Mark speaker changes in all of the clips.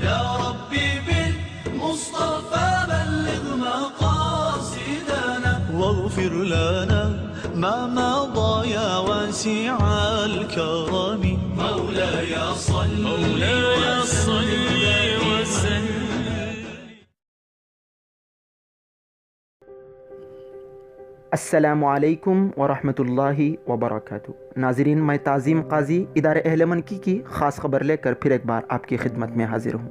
Speaker 1: يا ربي بالمصطفى بلغ مقاصدنا واغفر لنا ما مضى يا واسع الكرم مولاي صل وسلم.
Speaker 2: السلام علیکم ورحمۃ اللہ وبرکاتہ. ناظرین، میں تعظیم قاضی ادارہ اہل منکی کی خاص خبر لے کر پھر ایک بار آپ کی خدمت میں حاضر ہوں.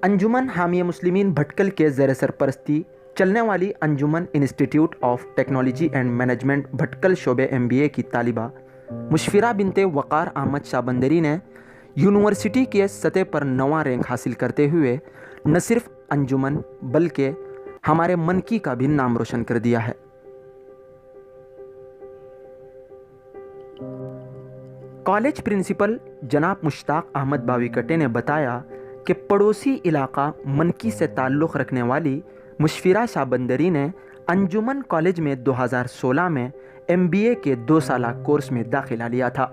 Speaker 2: انجمن حامیہ مسلمین بھٹکل کے زیر سرپرستی چلنے والی Anjuman institute of technology and management Bhatkal شعبہ MBA کی طالبہ مشفرہ بنت وقار احمد شابندری نے یونیورسٹی کے سطح پر 9واں رینک حاصل کرتے ہوئے نہ صرف انجمن بلکہ ہمارے منکی کا بھی نام روشن کر دیا ہے. کالج پرنسپل جناب مشتاق احمد باوی کٹے نے بتایا کہ پڑوسی علاقہ منکی سے تعلق رکھنے والی مشفرہ شابندری نے انجمن کالج میں 2016 میں MBA کے 2 سالہ کورس میں داخلہ لیا تھا،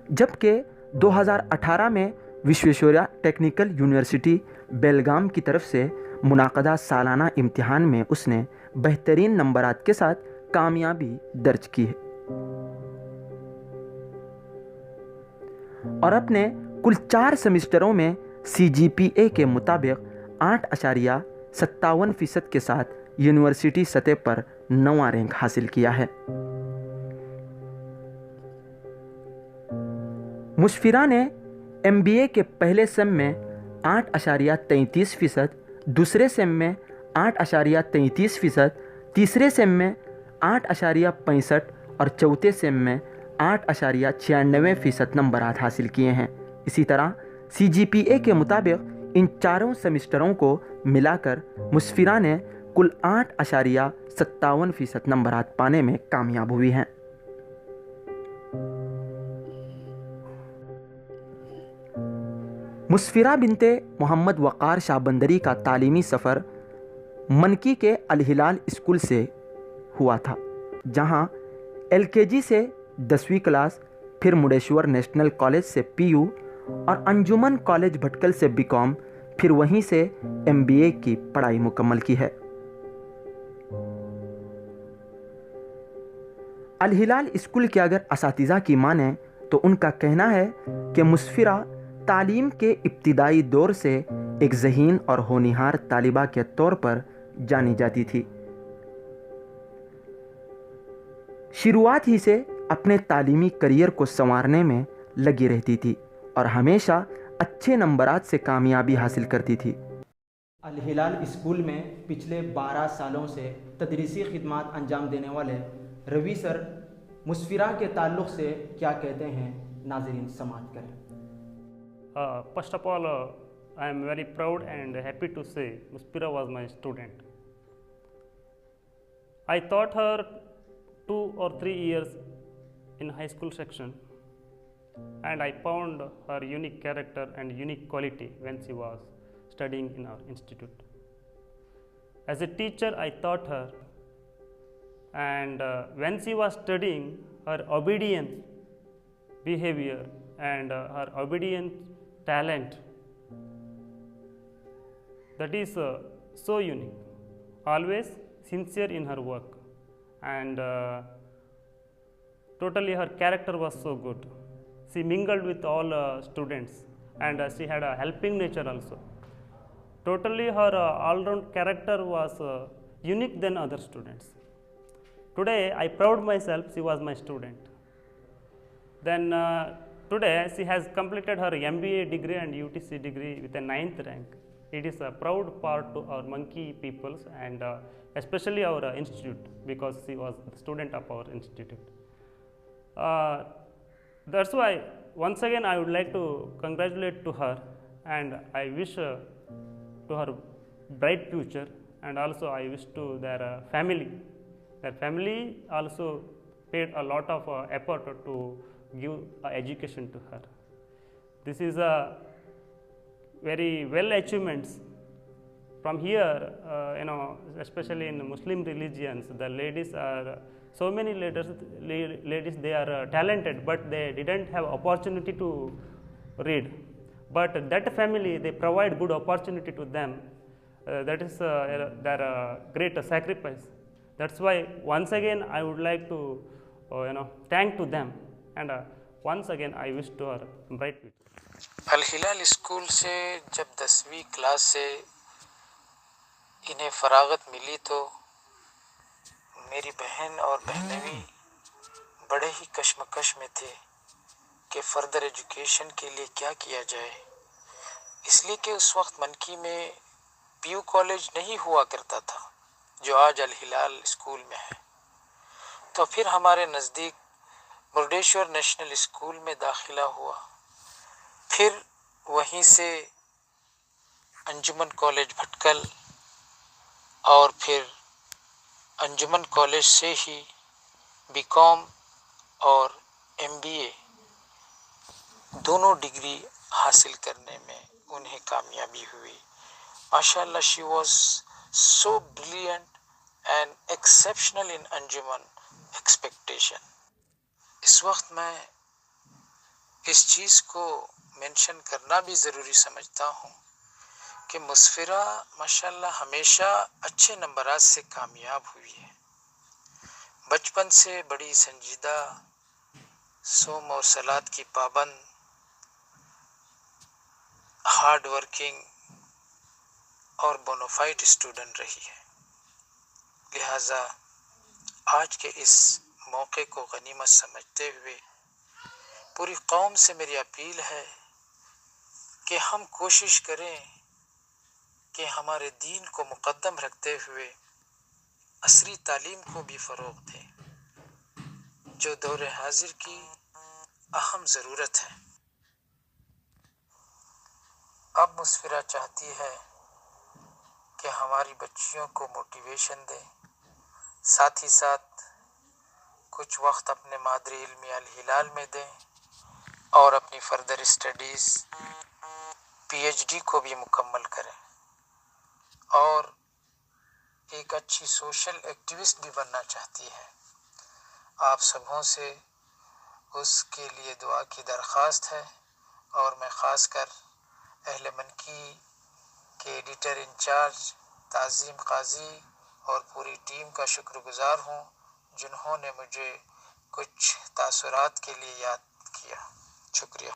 Speaker 2: جبکہ 2018 میں وشویشوریا ٹیکنیکل یونیورسٹی بیلگام کی طرف سے منعقدہ سالانہ امتحان میں اس نے بہترین نمبرات کے ساتھ کامیابی درج کی ہے اور اپنے کل 4 سیمسٹروں میں CGPA کے مطابق 8.57% کے ساتھ یونیورسٹی سطح پر 9واں رینک حاصل کیا ہے. مشفرہ نے MBA کے پہلے سیم میں 8.33%، دوسرے سیم میں 8.33%، تیسرے سیم میں 8.65% اور چوتھے سیم میں 8.96% نمبرات حاصل کیے ہیں. اسی طرح CGPA کے مطابق ان 4 سیمسٹروں کو ملا کر مشفرہ نے کل 8.57% نمبرات پانے میں کامیاب ہوئی ہیں. مشفرہ بنت محمد وقار شابندری کا تعلیمی سفر منکی کے الہلال اسکول سے ہوا تھا، جہاں LKG سے 10ویں کلاس، پھر مڈیشور نیشنل کالج سے PU اور انجمن کالج بھٹکل سے BCom، پھر وہیں سے MBA کی پڑھائی مکمل کی ہے. الہلال اسکول کے اگر اساتذہ کی مانیں تو ان کا کہنا ہے کہ مشفرہ تعلیم کے ابتدائی دور سے ایک ذہین اور ہونہار طالبہ کے طور پر جانی جاتی تھی. شروعات ہی سے اپنے تعلیمی کریئر کو سنوارنے میں لگی رہتی تھی اور ہمیشہ اچھے نمبرات سے کامیابی حاصل کرتی تھی. الہلال اسکول میں پچھلے 12 سالوں سے تدریسی خدمات انجام دینے والے روی سر مشفرہ کے تعلق سے کیا کہتے ہیں، ناظرین سماعت کریں.
Speaker 3: First of all, I am very proud and happy to say Muspira was my student. I taught her 2 or 3 years in high school section, and I found her unique character and unique quality when she was studying in our institute. As a teacher, I taught her, and when she was studying, her obedient behavior and her obedient talent, that is so unique, always sincere in her work, and totally her character was so good. She mingled with all students, and she had a helping nature also. Totally her all-round character was unique than other students. Today I proud myself she was my student. Then today she has completed her MBA degree and UTC degree with a 9th rank. It is a proud part to our monkey peoples and especially our institute, because she was the student of our institute. That's why once again I would like to congratulate to her, and I wish to her bright future, and also I wish to their family. Their family also paid a lot of effort to give education to her. This is a very well achievements. From here, especially in Muslim religions, the ladies are so many ladies they are talented, but they didn't have opportunity to read. But that family, they provide good opportunity to them. That is their great sacrifice. That's why once again I would like to thank to them, and once again I wish to our bright future.
Speaker 4: Alhilal school سے جب 10ویں class سے انہیں فراغت ملی تو میری بہن اور بہنوئی بڑے ہی کشمکش میں تھے کہ فردر ایجوکیشن کے لیے کیا کیا جائے، اس لیے کہ اس وقت منکی میں پی یو کالج نہیں ہوا کرتا تھا جو آج الہلال اسکول میں ہے۔ تو پھر ہمارے نزدیک مردیشور نیشنل اسکول میں داخلہ ہوا، پھر وہیں سے انجمن کالج بھٹکل، اور پھر انجمن کالج سے ہی بی کام اور ایم بی اے دونوں ڈگری حاصل کرنے میں انہیں کامیابی ہوئی۔ ماشاء اللہ she was so brilliant and exceptional in Anjuman expectation. اس وقت میں اس چیز کو مینشن کرنا بھی ضروری سمجھتا ہوں کہ مسفرہ ماشاءاللہ ہمیشہ اچھے نمبرات سے کامیاب ہوئی ہے۔ بچپن سے بڑی سنجیدہ، صوم اور صلات کی پابند، ہارڈ ورکنگ اور بونوفائٹ اسٹوڈنٹ رہی ہے۔ لہٰذا آج کے اس موقع کو غنیمت سمجھتے ہوئے پوری قوم سے میری اپیل ہے کہ ہم کوشش کریں کہ ہمارے دین کو مقدم رکھتے ہوئے عصری تعلیم کو بھی فروغ دیں جو دور حاضر کی اہم ضرورت ہے۔ اب مسفرہ چاہتی ہے کہ ہماری بچیوں کو موٹیویشن دیں، ساتھ ہی ساتھ کچھ وقت اپنے مادری علمی الہلال میں دیں اور اپنی further studies P H D کو بھی مکمل کریں، اور ایک اچھی سوشل ایکٹیوسٹ بھی بننا چاہتی ہے۔ آپ سبھوں سے اس کے لیے دعا کی درخواست ہے، اور میں خاص کر اہل منکی کے ایڈیٹر انچارج تعظیم قاضی اور پوری ٹیم کا شکر گزار ہوں جنہوں نے مجھے کچھ تاثرات کے لیے یاد کیا۔ شکریہ۔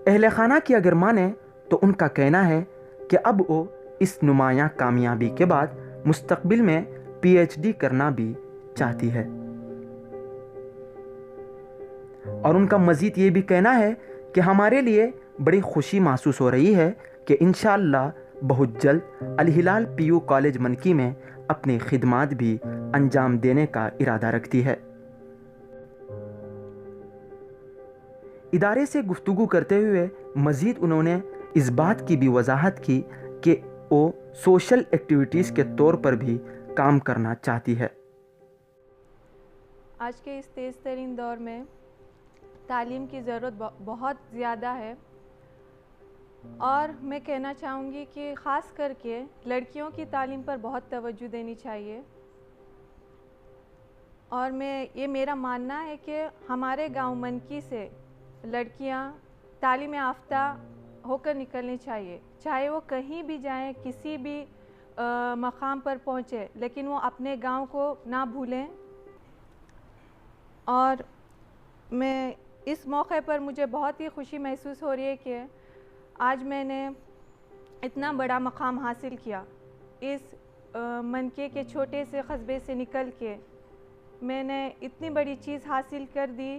Speaker 2: اہل خانہ کی اگر مانیں تو ان کا کہنا ہے کہ اب وہ اس نمایاں کامیابی کے بعد مستقبل میں پی ایچ ڈی کرنا بھی چاہتی ہے، اور ان کا مزید یہ بھی کہنا ہے کہ ہمارے لیے بڑی خوشی محسوس ہو رہی ہے کہ انشاءاللہ بہت جلد الہلال پی یو کالج منکی میں اپنی خدمات بھی انجام دینے کا ارادہ رکھتی ہے۔ ادارے سے گفتگو کرتے ہوئے مزید انہوں نے اس بات کی بھی وضاحت کی کہ وہ سوشل ایکٹیویٹیز کے طور پر بھی کام کرنا چاہتی ہے۔
Speaker 5: آج کے اس تیز ترین دور میں تعلیم کی ضرورت بہت زیادہ ہے، اور میں کہنا چاہوں گی کہ خاص کر کے لڑکیوں کی تعلیم پر بہت توجہ دینی چاہیے، اور یہ میرا ماننا ہے کہ ہمارے گاؤں منکی سے لڑکیاں تعلیم یافتہ ہو کر نکلنی چاہیے، چاہے وہ کہیں بھی جائیں، کسی بھی مقام پر پہنچے، لیکن وہ اپنے گاؤں کو نہ بھولیں۔ اور میں اس موقع پر مجھے بہت ہی خوشی محسوس ہو رہی ہے کہ آج میں نے اتنا بڑا مقام حاصل کیا۔ اس منکے کے چھوٹے سے قصبے سے نکل کے میں نے اتنی بڑی چیز حاصل کر دی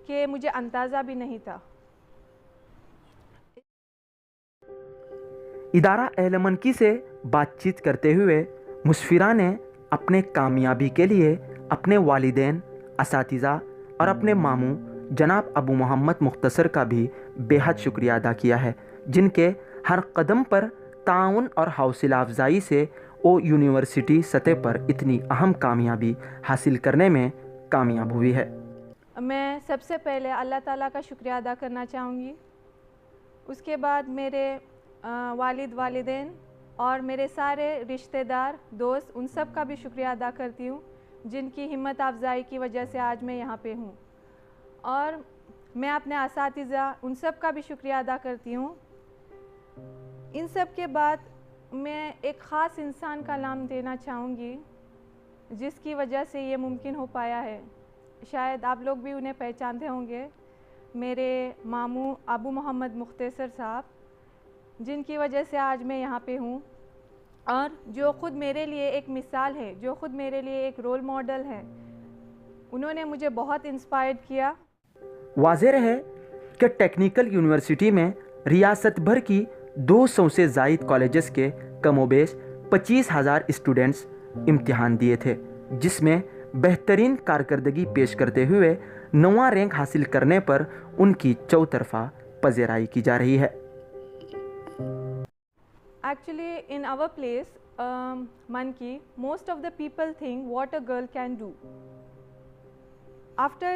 Speaker 5: کہ مجھے اندازہ بھی نہیں تھا۔
Speaker 2: ادارہ اہل منکی سے بات چیت کرتے ہوئے مسفرہ نے اپنے کامیابی کے لیے اپنے والدین، اساتذہ اور اپنے ماموں جناب ابو محمد مختصر کا بھی بے حد شکریہ ادا کیا ہے، جن کے ہر قدم پر تعاون اور حوصلہ افزائی سے وہ یونیورسٹی سطح پر اتنی اہم کامیابی حاصل کرنے میں کامیاب ہوئی ہے۔
Speaker 5: میں سب سے پہلے اللہ تعالیٰ کا شکریہ ادا کرنا چاہوں گی، اس کے بعد میرے والد والدین اور میرے سارے رشتہ دار دوست ان سب کا بھی شکریہ ادا کرتی ہوں جن کی ہمت افزائی کی وجہ سے آج میں یہاں پہ ہوں. اور میں اپنے اساتذہ ان سب کا بھی شکریہ ادا کرتی ہوں. ان سب کے بعد میں ایک خاص انسان کا نام دینا چاہوں گی جس کی وجہ سے یہ ممکن ہو پایا ہے. شاید آپ لوگ بھی انہیں پہچانتے ہوں گے. میرے ماموں ابو محمد مختصر صاحب جن کی وجہ سے آج میں یہاں پہ ہوں اور جو خود میرے لیے ایک مثال ہے, جو خود میرے لیے ایک رول ماڈل ہے. انہوں نے مجھے بہت انسپائرڈ کیا.
Speaker 2: واضح ہے کہ ٹیکنیکل یونیورسٹی میں ریاست بھر کی 200 سے زائد کالجز کے کم و بیش 25,000 اسٹوڈنٹس امتحان دیے تھے, جس میں بہترین کارکردگی پیش کرتے ہوئے 9واں رینک حاصل کرنے پر ان کی چوطرفہ پذیرائی کی جا رہی ہے.
Speaker 5: Actually, in our place, Manki, most of the people think what a girl can do. After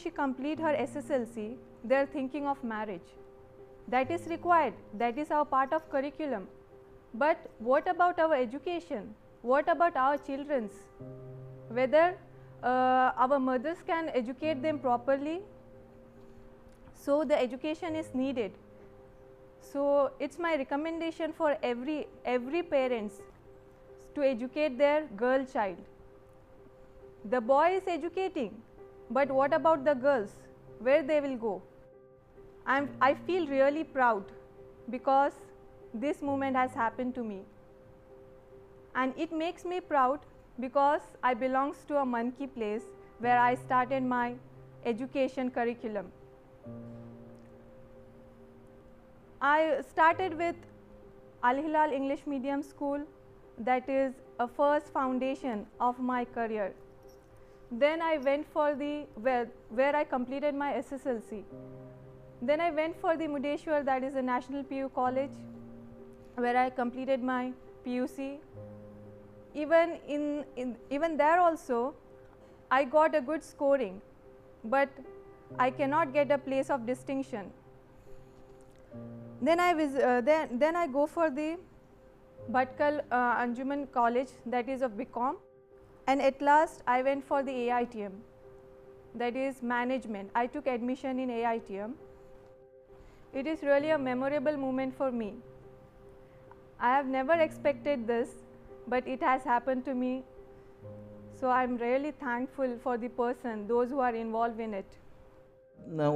Speaker 5: she complete her SSLC, they are thinking of marriage. That is required. That is our part of curriculum. But what about our education? What about our children's? Whether our mothers can educate them properly? So the education is needed. So it's my recommendation for every parents to educate their girl child. The boy is educating, but what about the girls? Where they will go? I feel really proud because this moment has happened to me, and it makes me proud because I belongs to a Manki place where I started my education curriculum. I started with Al Hilal English Medium School. That is a first foundation of my career. Then I went for where I completed my SSLC. Then I went for the Mudeshwar, that is a National PU College, where I completed my PUC. Even there also, I got a good scoring, but I cannot get a place of distinction. Then I go for the Bhatkal Anjuman College, that is of BCom, and at last I went for the AITM, that is management. I took admission in AITM. It is really a memorable moment for me. I have never expected this, but it has happened to me. So I am really thankful for the person, those who are involved in it.